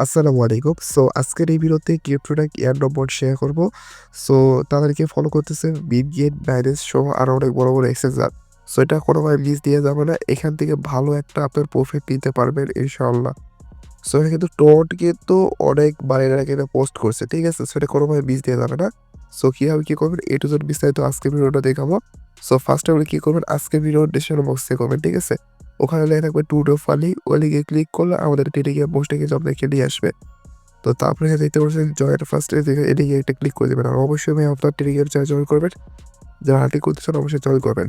আসসালামু আলাইকুম। সো আজকের এই ভিডিওতে CryptoRank এয়ারড্রপ বট শেয়ার করব। সো তাদেরকে ফলো করতেছে বিটগেট, বাইন্যান্স সহ আরো অনেক বড়, বড় এক্সচেঞ্জার। সো এটা কোনোভাবে মিস দিয়ে যাবে না। এখান থেকে ভালো একটা আপনার প্রফিট নিতে পারবেন ইনশাআল্লাহ। সো এটা কিন্তু টোট কিন্তু অনেক বাইরেরা কিন্তু পোস্ট করছে। ঠিক আছে? সো এটা কোনোভাবে মিস দিয়ে যাবে না। সো কিভাবে কি করবেন A to Z বিস্তারিত আজকের ভিডিওটা দেখাবো। সো ফার্স্ট আপনি কি করবেন আজকের ভিডিওর ডেসক্রিপশন বক্সে করবেন। ঠিক আছে? ওখানে লেখা থাকবে টু ডো ফানি ওই লিঙ্কে ক্লিক করলে আমাদের টেলিগ্রাম পোস্টে কিন্তু আপনাকে নিয়ে আসবে। তো তারপরে এখানে দেখতে পাচ্ছেন জয়েন ফার্স্ট এদিকে একটা ক্লিক করে দেবেন। আর অবশ্যই ভাই আপনার টেলিগ্রাম চ্যানেল জয়েন করবেন। যারা আর্টিকেল করতেছেন অবশ্যই জয়েন করবেন।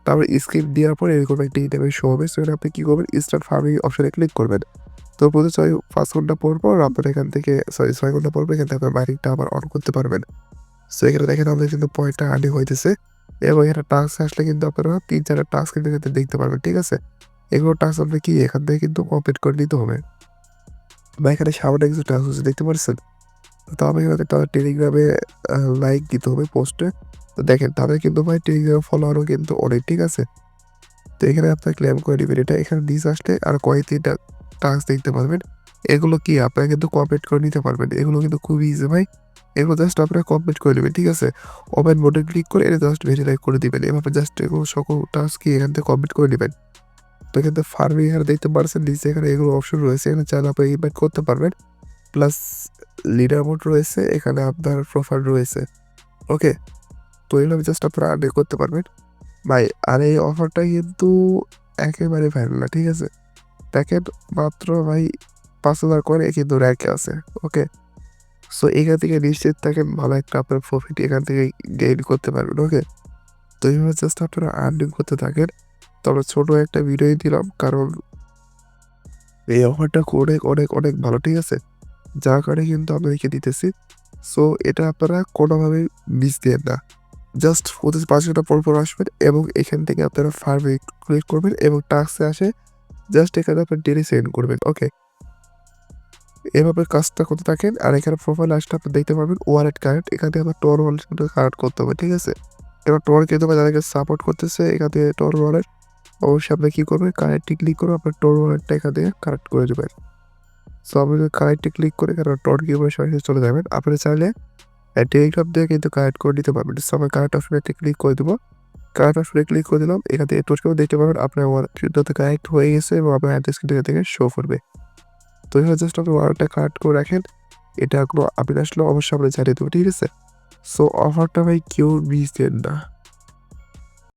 তারপরে স্ক্রিপ্ট দেওয়ার পর এরকম একটা ইন্টারভিউ শো হবে। সো এখানে আপনি কি করবেন স্টার্ট ফার্মিং অপশনে ক্লিক করবেন। তো প্রতি ৫ ঘন্টা পর আপনার এখান থেকে ৬ ঘন্টা পর এখান থেকে আপনার মাইনিংটা আবার অন করতে পারবেন। সো এখানে দেখেন আমাদের কিন্তু পয়েন্টটা আর্নিং হইতেছে এবং এখানে টাস্ক আসলে কিন্তু আপনারা ৩-৪টা টাস্ক কিন্তু এখানে দেখতে পারবেন। ঠিক আছে? এগুলো টাস্ক আপনি কি এখান থেকে কিন্তু কমপ্লিট করে নিতে হবে। বা এখানে সামনে কিছু টাস্ক হচ্ছে দেখতে পাচ্ছেন? তো আমি এখানে তাদের টেলিগ্রামে লাইক দিতে হবে পোস্টে। তো দেখেন তাদের কিন্তু ভাই টেলিগ্রাম ফলোয়ারও কিন্তু অনেক। ঠিক আছে? তো এখানে আপনার ক্লেম করে নেবেন এটা। এখানে নিচে আসলে আর কয়েক ৩টা টাস্ক দেখতে পারবেন। এগুলো কি আপনারা কিন্তু কমপ্লিট করে নিতে পারবেন। এগুলো কিন্তু খুবই ইজি ভাই। এগুলো জাস্ট আপনারা কমপ্লিট করে নেবেন। ঠিক আছে? ওপেন মোডে ক্লিক করে এটা জাস্ট ভেরিফাই করে দিবেন। এভাবে জাস্ট এগুলো সকল টাস্কই এখান থেকে কমপ্লিট করে নেবেন। তো এখান থেকে ফার্মিং এখানে দেখতে পারছেন নিচে এখানে এগুলো অপশন রয়েছে। এখানে চাইলে আপনি ইনভাইট করতে পারবেন। প্লাস লিডার মোড রয়েছে, এখানে আপনার প্রোফাইল রয়েছে। ওকে? তো এগুলো জাস্ট আপনারা আর্নিং করতে পারবেন। ভাই আর এই অফারটা কিন্তু একেবারে ফাইনাল না। ঠিক আছে? দেখেন মাত্র ভাই ৫,০০০ করে কিন্তু র্যাঙ্কে আছে। ওকে? সো এখান থেকে নিশ্চিত থাকেন ভালো একটা আপনার প্রফিট এখান থেকে গেইন করতে পারবেন। ওকে? তো এইভাবে জাস্ট আপনারা আর্নিং করতে থাকেন। তবে ছোট একটা ভিডিওই দিলাম কারণ এই অফারটা অনেক, অনেক, অনেক ভালো। ঠিক আছে? যার কারণে কিন্তু আপনাদেরকে দিতেছি। সো এটা আপনারা কোনোভাবেই মিস দিয়েন না। জাস্ট প্রতি ৫ ঘন্টা পর আসবেন এবং এখান থেকে আপনারা ফার্মে ক্লিক করবেন এবং টাস্কে আসে জাস্ট এখানে আপনার ডেলি সেন্ড করবেন। ওকে? এভাবে কাজটা করতে থাকেন। আর এখানে প্রোফাইল আসলে আপনি দেখতে পারবেন ওয়ালেট কানেক্ট। এখান থেকে আপনার টর ওয়ালেট কিন্তু কানেক্ট করতে হবে। ঠিক আছে? এবার টর কিন্তু যাদেরকে সাপোর্ট করতেছে এখান থেকে টর ওয়ালেট অবশ্যই আপনি কি করবেন কানেক্টে ক্লিক করে আপনার টর ওয়ালেটটা এখান থেকে কানেক্ট করে দেবেন। সো আপনি কানেক্টে ক্লিক করে কারণ টর কিউবে সরাসরি চলে যাবেন। আপনি চাইলে টেলিগ্রাম দিয়ে কিন্তু কানেক্ট করে নিতে পারবেন। সো আমি কানেক্ট অপশনে ক্লিক করে দেবো। কানেক্ট অপশনে ক্লিক করে দিলাম। এখান থেকে টোট কেউ দেখতে পারবেন আপনার ওয়ালেটটাতে কানেক্ট হয়ে গেছে এবং আপনার অ্যাড্রেস কিন্তু এখান থেকে শো করবে। তো এভাবে জাস্ট আপনি ওয়ালেটটা কানেক্ট করে রাখেন। এটা কোনো আপডেট আসলে অবশ্যই আমরা জানিয়ে দেবো। ঠিক আছে? সো অফারটা ভাই কেউ মিস দেন না।